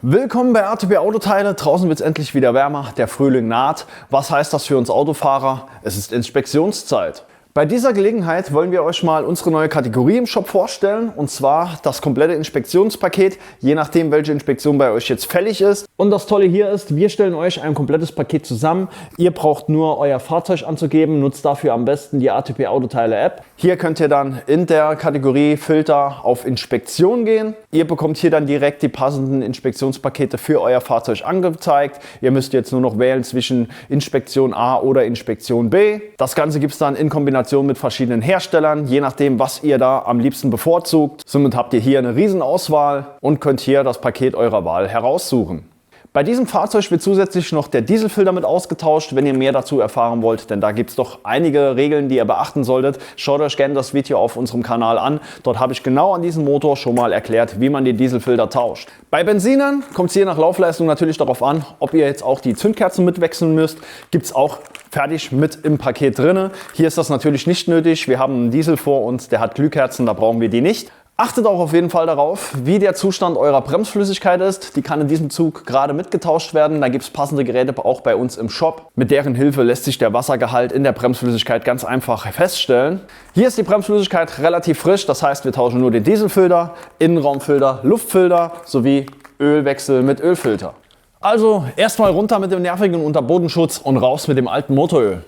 Willkommen bei ATP Autoteile. Draußen wird es endlich wieder wärmer, der Frühling naht. Was heißt das für uns Autofahrer? Es ist Inspektionszeit. Bei dieser Gelegenheit wollen wir euch mal unsere neue Kategorie im Shop vorstellen, und zwar das komplette Inspektionspaket, je nachdem welche Inspektion bei euch jetzt fällig ist. Und das Tolle hier ist, wir stellen euch ein komplettes Paket zusammen. Ihr braucht nur euer Fahrzeug anzugeben, nutzt dafür am besten die ATP Autoteile App. Hier könnt ihr dann in der Kategorie Filter auf Inspektion gehen. Ihr bekommt hier dann direkt die passenden Inspektionspakete für euer Fahrzeug angezeigt. Ihr müsst jetzt nur noch wählen zwischen Inspektion A oder Inspektion B. Das Ganze gibt es dann in Kombination mit verschiedenen Herstellern, je nachdem, was ihr da am liebsten bevorzugt. Somit habt ihr hier eine riesen Auswahl und könnt hier das Paket eurer Wahl heraussuchen. Bei diesem Fahrzeug wird zusätzlich noch der Dieselfilter mit ausgetauscht, wenn ihr mehr dazu erfahren wollt, denn da gibt es doch einige Regeln, die ihr beachten solltet. Schaut euch gerne das Video auf unserem Kanal an. Dort habe ich genau an diesem Motor schon mal erklärt, wie man den Dieselfilter tauscht. Bei Benzinern kommt es je nach Laufleistung natürlich darauf an, ob ihr jetzt auch die Zündkerzen mitwechseln müsst. Gibt es auch fertig mit im Paket drin. Hier ist das natürlich nicht nötig. Wir haben einen Diesel vor uns, der hat Glühkerzen, da brauchen wir die nicht. Achtet auch auf jeden Fall darauf, wie der Zustand eurer Bremsflüssigkeit ist. Die kann in diesem Zug gerade mitgetauscht werden. Da gibt es passende Geräte auch bei uns im Shop. Mit deren Hilfe lässt sich der Wassergehalt in der Bremsflüssigkeit ganz einfach feststellen. Hier ist die Bremsflüssigkeit relativ frisch, das heißt, wir tauschen nur den Dieselfilter, Innenraumfilter, Luftfilter sowie Ölwechsel mit Ölfilter. Also erstmal runter mit dem nervigen Unterbodenschutz und raus mit dem alten Motoröl.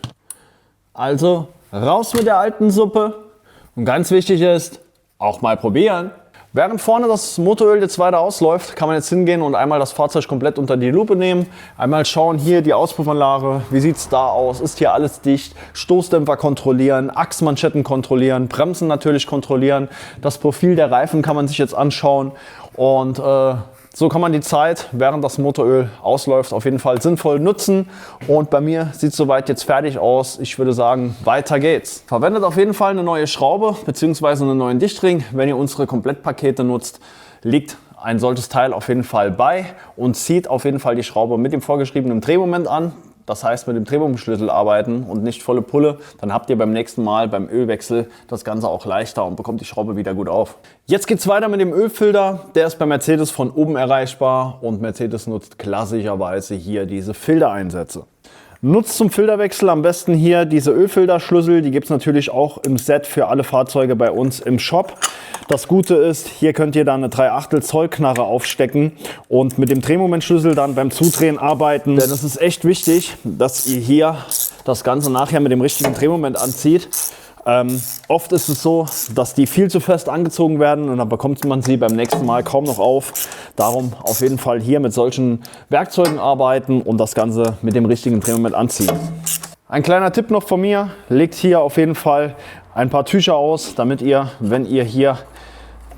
Also raus mit der alten Suppe. Und ganz wichtig ist, auch mal probieren. Während vorne das Motoröl jetzt weiter ausläuft, kann man jetzt hingehen und einmal das Fahrzeug komplett unter die Lupe nehmen. Einmal schauen, hier die Auspuffanlage, wie sieht es da aus, ist hier alles dicht, Stoßdämpfer kontrollieren, Achsmanschetten kontrollieren, Bremsen natürlich kontrollieren. Das Profil der Reifen kann man sich jetzt anschauen und so kann man die Zeit, während das Motoröl ausläuft, auf jeden Fall sinnvoll nutzen. Und bei mir sieht es soweit jetzt fertig aus. Ich würde sagen, weiter geht's. Verwendet auf jeden Fall eine neue Schraube bzw. einen neuen Dichtring. Wenn ihr unsere Komplettpakete nutzt, liegt ein solches Teil auf jeden Fall bei und zieht auf jeden Fall die Schraube mit dem vorgeschriebenen Drehmoment an. Das heißt, mit dem Drehmomentschlüssel arbeiten und nicht volle Pulle. Dann habt ihr beim nächsten Mal beim Ölwechsel das Ganze auch leichter und bekommt die Schraube wieder gut auf. Jetzt geht es weiter mit dem Ölfilter. Der ist bei Mercedes von oben erreichbar und Mercedes nutzt klassischerweise hier diese Filtereinsätze. Nutzt zum Filterwechsel am besten hier diese Ölfilterschlüssel. Die gibt es natürlich auch im Set für alle Fahrzeuge bei uns im Shop. Das Gute ist, hier könnt ihr dann eine 3/8 Zoll Knarre aufstecken und mit dem Drehmomentschlüssel dann beim Zudrehen arbeiten. Denn es ist echt wichtig, dass ihr hier das Ganze nachher mit dem richtigen Drehmoment anzieht. Oft ist es so, dass die viel zu fest angezogen werden und dann bekommt man sie beim nächsten Mal kaum noch auf. Darum auf jeden Fall hier mit solchen Werkzeugen arbeiten und das Ganze mit dem richtigen Drehmoment anziehen. Ein kleiner Tipp noch von mir, legt hier auf jeden Fall ein paar Tücher aus, damit ihr, wenn ihr hier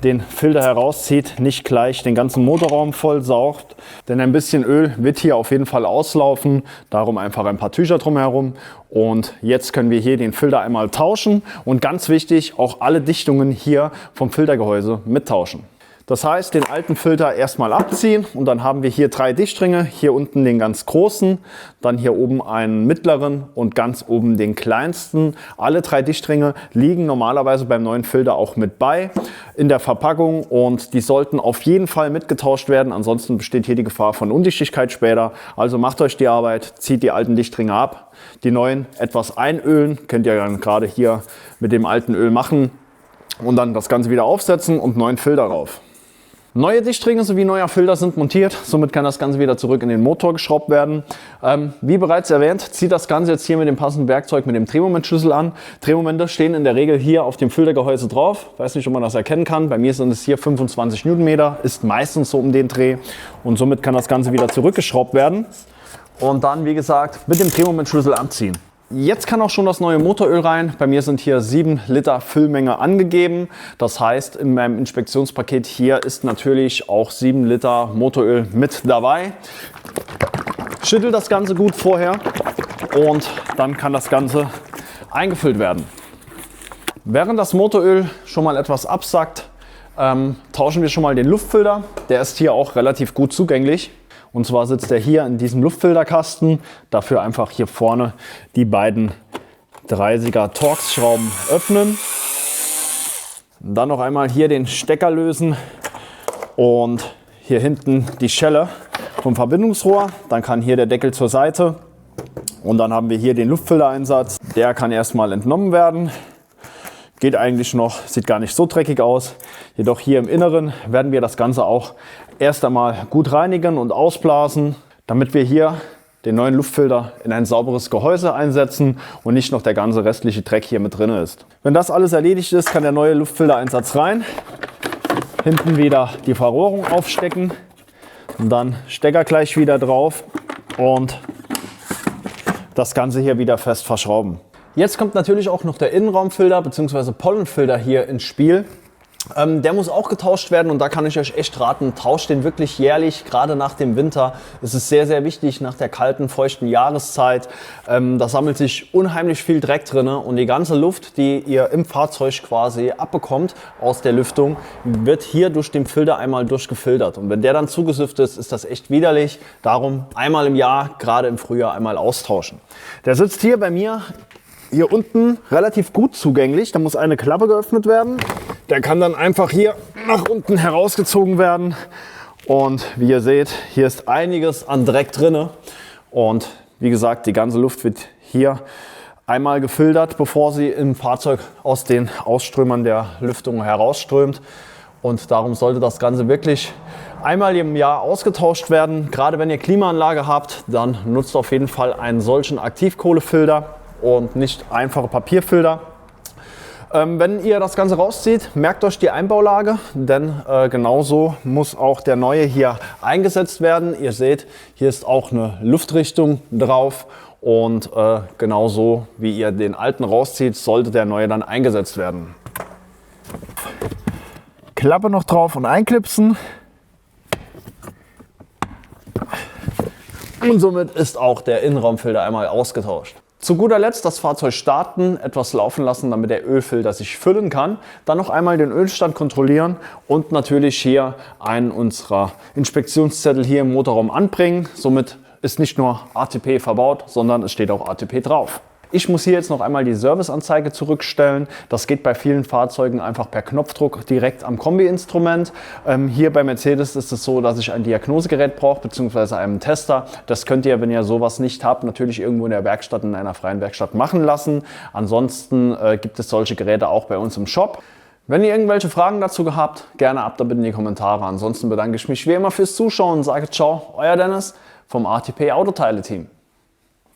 den Filter herauszieht, nicht gleich den ganzen Motorraum voll saugt. Denn ein bisschen Öl wird hier auf jeden Fall auslaufen. Darum einfach ein paar Tücher drumherum. Und jetzt können wir hier den Filter einmal tauschen. Und ganz wichtig, auch alle Dichtungen hier vom Filtergehäuse mittauschen. Das heißt, den alten Filter erstmal abziehen und dann haben wir hier 3 Dichtringe. Hier unten den ganz großen, dann hier oben einen mittleren und ganz oben den kleinsten. Alle 3 Dichtringe liegen normalerweise beim neuen Filter auch mit bei in der Verpackung und die sollten auf jeden Fall mitgetauscht werden. Ansonsten besteht hier die Gefahr von Undichtigkeit später. Also macht euch die Arbeit, zieht die alten Dichtringe ab, die neuen etwas einölen. Könnt ihr dann gerade hier mit dem alten Öl machen und dann das Ganze wieder aufsetzen und neuen Filter drauf. Neue Dichtringe sowie neuer Filter sind montiert, somit kann das Ganze wieder zurück in den Motor geschraubt werden. Wie bereits erwähnt, zieht das Ganze jetzt hier mit dem passenden Werkzeug mit dem Drehmomentschlüssel an. Drehmomente stehen in der Regel hier auf dem Filtergehäuse drauf. Weiß nicht, ob man das erkennen kann. Bei mir sind es hier 25 Newtonmeter, ist meistens so um den Dreh und somit kann das Ganze wieder zurückgeschraubt werden. Und dann, wie gesagt, mit dem Drehmomentschlüssel abziehen. Jetzt kann auch schon das neue Motoröl rein. Bei mir sind hier 7 Liter Füllmenge angegeben. Das heißt, in meinem Inspektionspaket hier ist natürlich auch 7 Liter Motoröl mit dabei. Schüttelt das Ganze gut vorher und dann kann das Ganze eingefüllt werden. Während das Motoröl schon mal etwas absackt, tauschen wir schon mal den Luftfilter. Der ist hier auch relativ gut zugänglich. Und zwar sitzt er hier in diesem Luftfilterkasten. Dafür einfach hier vorne die beiden 30er Torx-Schrauben öffnen. Dann noch einmal hier den Stecker lösen und hier hinten die Schelle vom Verbindungsrohr. Dann kann hier der Deckel zur Seite. Und dann haben wir hier den Luftfiltereinsatz. Der kann erstmal entnommen werden. Geht eigentlich noch, sieht gar nicht so dreckig aus. Jedoch hier im Inneren werden wir das Ganze auch erst einmal gut reinigen und ausblasen, damit wir hier den neuen Luftfilter in ein sauberes Gehäuse einsetzen und nicht noch der ganze restliche Dreck hier mit drin ist. Wenn das alles erledigt ist, kann der neue Luftfiltereinsatz rein. Hinten wieder die Verrohrung aufstecken und dann Stecker gleich wieder drauf und das Ganze hier wieder fest verschrauben. Jetzt kommt natürlich auch noch der Innenraumfilter bzw. Pollenfilter hier ins Spiel. Der muss auch getauscht werden und da kann ich euch echt raten, tauscht den wirklich jährlich, gerade nach dem Winter. Es ist sehr, sehr wichtig nach der kalten, feuchten Jahreszeit. Da sammelt sich unheimlich viel Dreck drin und die ganze Luft, die ihr im Fahrzeug quasi abbekommt aus der Lüftung, wird hier durch den Filter einmal durchgefiltert. Und wenn der dann zugesifft ist, ist das echt widerlich. Darum einmal im Jahr, gerade im Frühjahr, einmal austauschen. Der sitzt hier bei mir hier unten relativ gut zugänglich. Da muss eine Klappe geöffnet werden. Der kann dann einfach hier nach unten herausgezogen werden. Und wie ihr seht, hier ist einiges an Dreck drin. Und wie gesagt, die ganze Luft wird hier einmal gefiltert, bevor sie im Fahrzeug aus den Ausströmern der Lüftung herausströmt. Und darum sollte das Ganze wirklich einmal im Jahr ausgetauscht werden. Gerade wenn ihr Klimaanlage habt, dann nutzt auf jeden Fall einen solchen Aktivkohlefilter und nicht einfache Papierfilter. Wenn ihr das Ganze rauszieht, merkt euch die Einbaulage, denn genauso muss auch der neue hier eingesetzt werden. Ihr seht, hier ist auch eine Luftrichtung drauf und genauso wie ihr den alten rauszieht, sollte der neue dann eingesetzt werden. Klappe noch drauf und einklipsen. Und somit ist auch der Innenraumfilter einmal ausgetauscht. Zu guter Letzt das Fahrzeug starten, etwas laufen lassen, damit der Ölfilter sich füllen kann. Dann noch einmal den Ölstand kontrollieren und natürlich hier einen unserer Inspektionszettel hier im Motorraum anbringen. Somit ist nicht nur ATP verbaut, sondern es steht auch ATP drauf. Ich muss hier jetzt noch einmal die Serviceanzeige zurückstellen. Das geht bei vielen Fahrzeugen einfach per Knopfdruck direkt am Kombi-Instrument. Hier bei Mercedes ist es so, dass ich ein Diagnosegerät brauche bzw. einen Tester. Das könnt ihr, wenn ihr sowas nicht habt, natürlich irgendwo in der Werkstatt, in einer freien Werkstatt machen lassen. Ansonsten gibt es solche Geräte auch bei uns im Shop. Wenn ihr irgendwelche Fragen dazu habt, gerne ab da bitte in die Kommentare. Ansonsten bedanke ich mich wie immer fürs Zuschauen und sage ciao, euer Dennis vom ATP Autoteile Team.